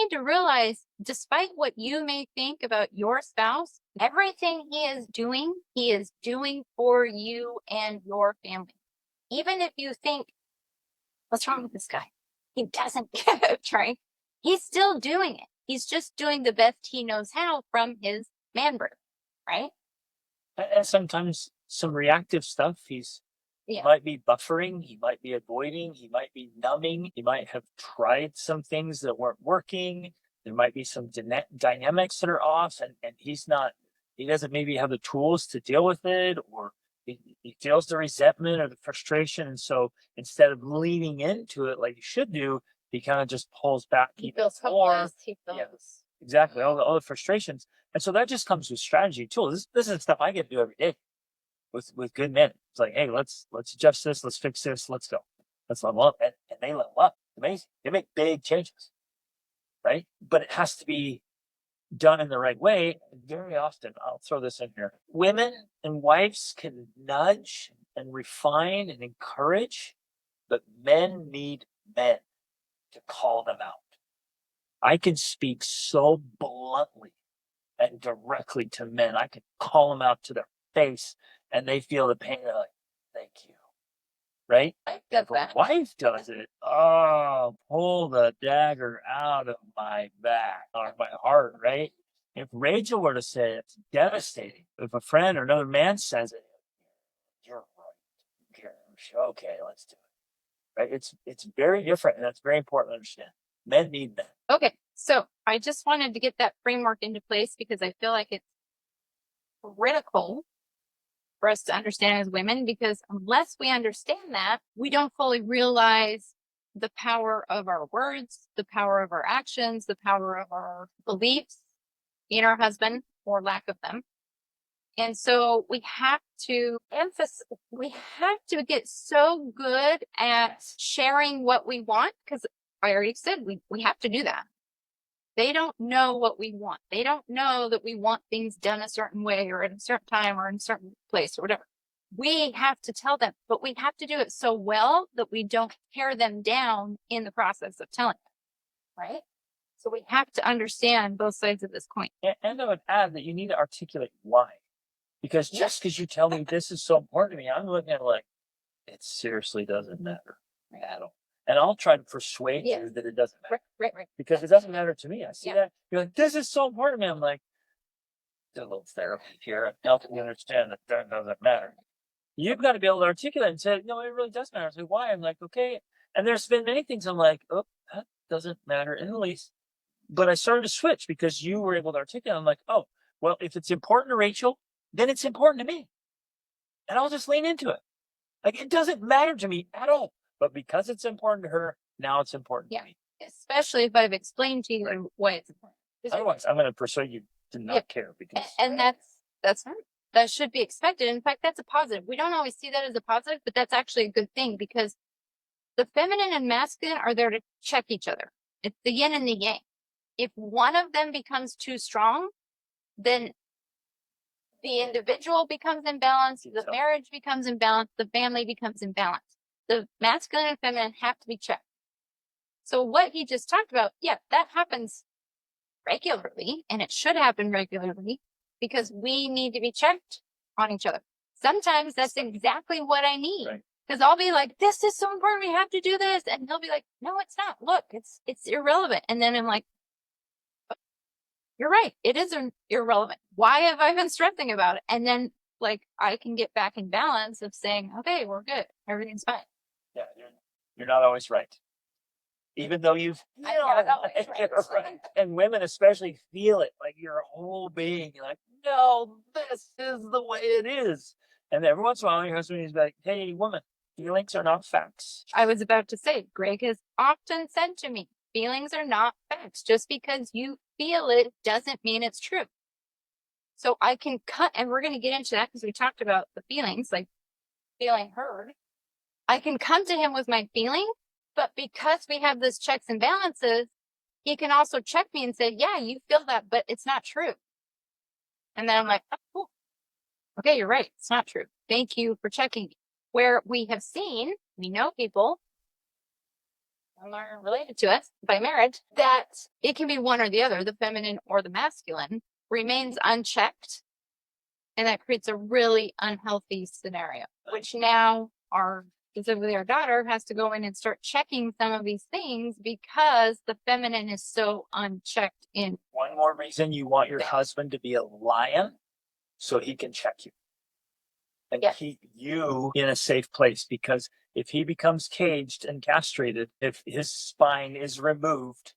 need to realize, despite what you may think about your spouse, everything he is doing for you and your family. Even if you think, what's wrong with this guy? He doesn't get it, right? He's still doing it. He's just doing the best he knows how from his man birth, right? And sometimes some reactive stuff. He might be buffering, he might be avoiding, he might be numbing, he might have tried some things that weren't working. There might be some dynamics that are off, and he doesn't maybe have the tools to deal with it, or he feels the resentment or the frustration. And so instead of leaning into it like you should do, he kind of just pulls back. He feels hopeless. He feels. Yeah, exactly. All the frustrations. And so that just comes with strategy too. This is stuff I get to do every day with good men. It's like, hey, let's adjust this, let's fix this, let's go, let's level up, and they level up. Amazing. They make big changes, right? But it has to be done in the right way. Very often, I'll throw this in here. Women and wives can nudge and refine and encourage, but men need men to call them out. I can speak so bluntly and directly to men. I can call them out to their face, and they feel the pain. They're like, thank you. Right? If a wife does it, oh, pull the dagger out of my back or my heart, right? If Rachel were to say it, it's devastating. If a friend or another man says it, you're right. Okay, let's do it. Right? It's very different, and that's very important to understand. Men need men. Okay, so I just wanted to get that framework into place because I feel like it's critical for us to understand as women, because unless we understand that, we don't fully realize the power of our words, the power of our actions, the power of our beliefs in our husband or lack of them. And so we have to get so good at sharing what we want, because I already said we have to do that. They don't know what we want. They don't know that we want things done a certain way or at a certain time or in a certain place or whatever. We have to tell them, but we have to do it so well that we don't tear them down in the process of telling them, right? So we have to understand both sides of this coin. And I would add that you need to articulate why. Because just because you tell me this is so important to me, I'm looking at it like, it seriously doesn't matter at all. And I'll try to persuade you that it doesn't matter. Right. Because it doesn't matter to me. I see that. You're like, this is so important to me. I'm like, do a little therapy here. Helping you understand that doesn't matter. You've got to be able to articulate and say, no, it really does matter. So why? I'm like, okay. And there's been many things I'm like, oh, that doesn't matter in the least. But I started to switch because you were able to articulate. I'm like, oh, well, if it's important to Rachel, then it's important to me. And I'll just lean into it. Like, it doesn't matter to me at all. But because it's important to her, now it's important to me. Especially if I've explained to you why it's important. Otherwise, I'm going to persuade you to not care. Because and that's fine. That should be expected. In fact, that's a positive. We don't always see that as a positive, but that's actually a good thing, because the feminine and masculine are there to check each other. It's the yin and the yang. If one of them becomes too strong, then the individual becomes imbalanced, the marriage becomes imbalanced, the family becomes imbalanced. The masculine and feminine have to be checked. So what he just talked about, that happens regularly, and it should happen regularly, because we need to be checked on each other. Sometimes that's exactly what I need. Because I'll be like, this is so important, we have to do this. And he'll be like, no, it's not. Look, it's irrelevant. And then I'm like, you're right. It is irrelevant. Why have I been stressing about it? And then I can get back in balance of saying, okay, we're good. Everything's fine. Yeah, you're not always right. Even though you've, right. And women especially feel it, like your whole being. You're like, no, this is the way it is. And every once in a while, your husband is like, hey, woman, feelings are not facts. I was about to say, Greg has often said to me, feelings are not facts. Just because you feel it doesn't mean it's true. So I can cut, and we're going to get into that because we talked about the feelings, like feeling heard. I can come to him with my feeling, but because we have this checks and balances, he can also check me and say, yeah, you feel that, but it's not true. And then I'm like, oh, cool. Okay, you're right. It's not true. Thank you for checking me. Where we have seen, we know people are related to us by marriage, that it can be one or the other, the feminine or the masculine, remains unchecked. And that creates a really unhealthy scenario, which now specifically our daughter has to go in and start checking some of these things because the feminine is so unchecked in. One more reason you want your husband to be a lion, so he can check you and keep you in a safe place. Because if he becomes caged and castrated, if his spine is removed,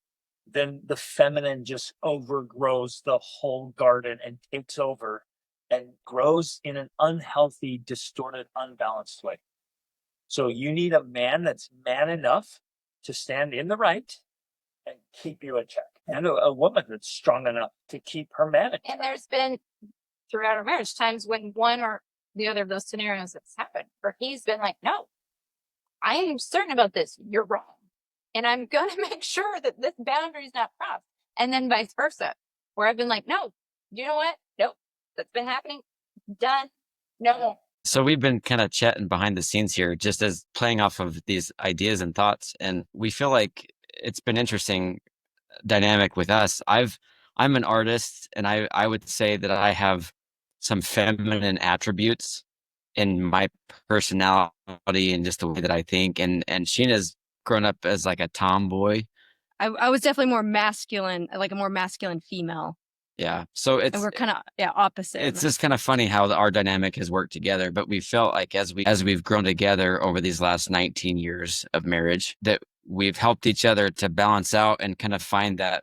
then the feminine just overgrows the whole garden and takes over and grows in an unhealthy, distorted, unbalanced way. So you need a man that's man enough to stand in the right and keep you in check, and a woman that's strong enough to keep her man in check. And there's been, throughout our marriage, times when one or the other of those scenarios has happened, where he's been like, no, I am certain about this. You're wrong. And I'm going to make sure that this boundary is not crossed. And then vice versa, where I've been like, no, you know what? Nope, that's been happening. Done. No more. So we've been kind of chatting behind the scenes here, just as playing off of these ideas and thoughts. And we feel like it's been interesting dynamic with us. I'm an artist, and I would say that I have some feminine attributes in my personality and just the way that I think. And Sheena's grown up as like a tomboy. I was definitely more masculine, like a more masculine female. Yeah. So And we're kind of opposite. It's just kind of funny how our dynamic has worked together. But we felt like as we've grown together over these last 19 years of marriage, that we've helped each other to balance out and kind of find that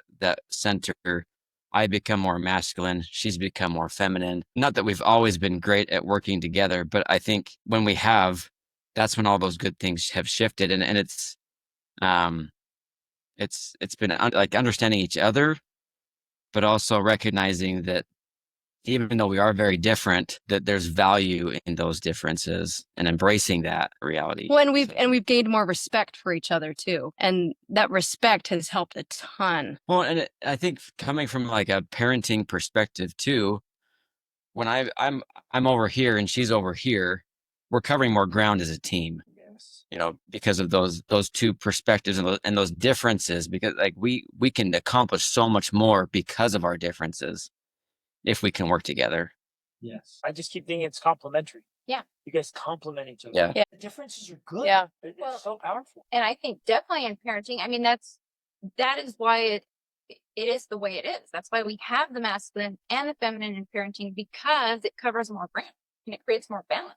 center. I become more masculine. She's become more feminine. Not that we've always been great at working together, but I think when we have, that's when all those good things have shifted. And it's been like understanding each other, but also recognizing that even though we are very different, that there's value in those differences and embracing that reality. Well, and we've gained more respect for each other too, and that respect has helped a ton. Well, and I think coming from like a parenting perspective too, when I'm over here and she's over here, we're covering more ground as a team. You know, because of those two perspectives and those differences, because like we can accomplish so much more because of our differences if we can work together. Yes. I just keep thinking it's complementary. Yeah. You guys complement each other. Yeah. The differences are good. Yeah. It's so powerful. And I think definitely in parenting, I mean, that is why it is the way it is. That's why we have the masculine and the feminine in parenting, because it covers more ground and it creates more balance.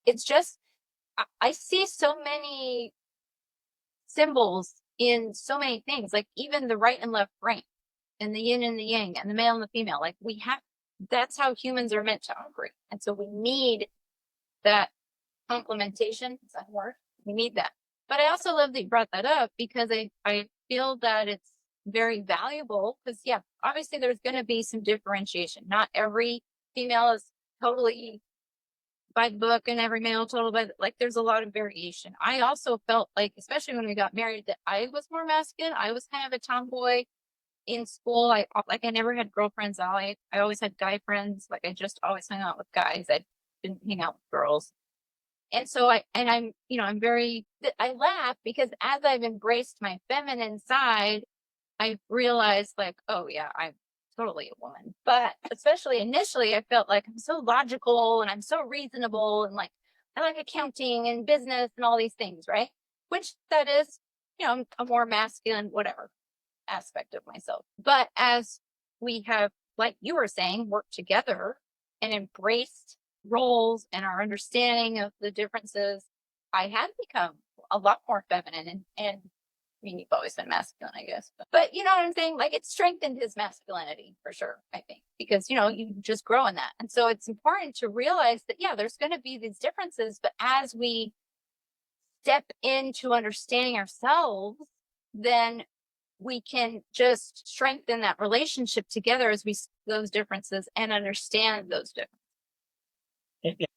It's just, I see so many symbols in so many things, like even the right and left brain and the yin and the yang and the male and the female. Like that's how humans are meant to operate. And so we need that complementation. Is that a word? We need that. But I also love that you brought that up, because I feel that it's very valuable, because obviously there's going to be some differentiation. Not every female is totally by the book and every male totally like there's a lot of variation. I also felt like, especially when we got married, that I was more masculine. I was kind of a tomboy in school. I never had girlfriends. I always had guy friends. Like I just always hung out with guys. I didn't hang out with girls. And so I laugh because as I've embraced my feminine side, I realized like, oh yeah, I'm totally a woman. But especially initially, I felt like I'm so logical and I'm so reasonable, and like I like accounting and business and all these things, right? Which that is, a more masculine, whatever aspect of myself. But as we have, like you were saying, worked together and embraced roles and our understanding of the differences, I have become a lot more feminine. And I mean, you've always been masculine, I guess. But you know what I'm saying? Like it strengthened his masculinity for sure, I think, because, you just grow in that. And so it's important to realize that, there's going to be these differences, but as we step into understanding ourselves, then we can just strengthen that relationship together as we see those differences and understand those differences.